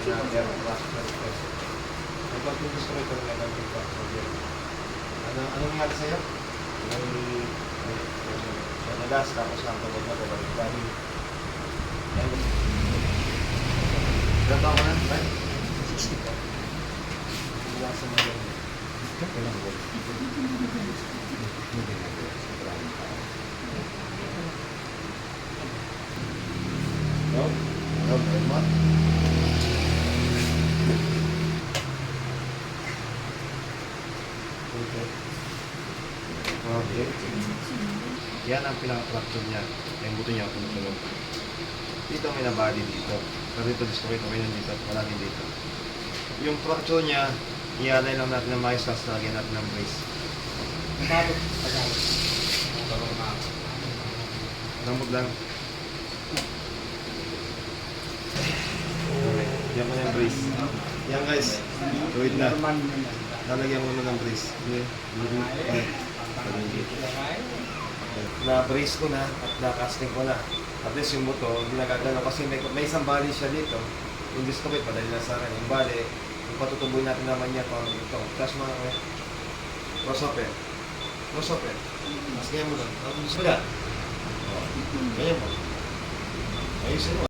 na meron fracture request. May continuous ko ito na meron fracture. Anong nangyari sa'yo? May nagas, tapos lang tawag na tawag. Dahil, yan. Ilan taon ka na? Right? 60 ka. Wala sa mga ganyan. No? No, very much. Okay. Yan ang pinaka-fracture niya. Yung buto niya tumutunog. Dito may na-body dito. Pero dito disconnect okay nun dito. Wala din dito. Yung fracture niya, ialay lang natin ng mais tapos lagyan natin ng brace. Bakit? Pagkakit. Lambot lang. Okay. Yan mo yung brace. Yan guys. Tuwid na. Lalagyan mo naman ng brace. Okay. Na-brace ko na at na-casting ko na. At least yung buto, hindi nagagalaw kasi may isang bali siya dito. Yung disconnect, padali na sa akin. Yung bali, yung patutuboy natin naman niya pang ito. Tapos mga cross open. Cross open. Tapos ganyan mo lang. Tapos ganyan mo. Ganyan mo. Ayusin mo.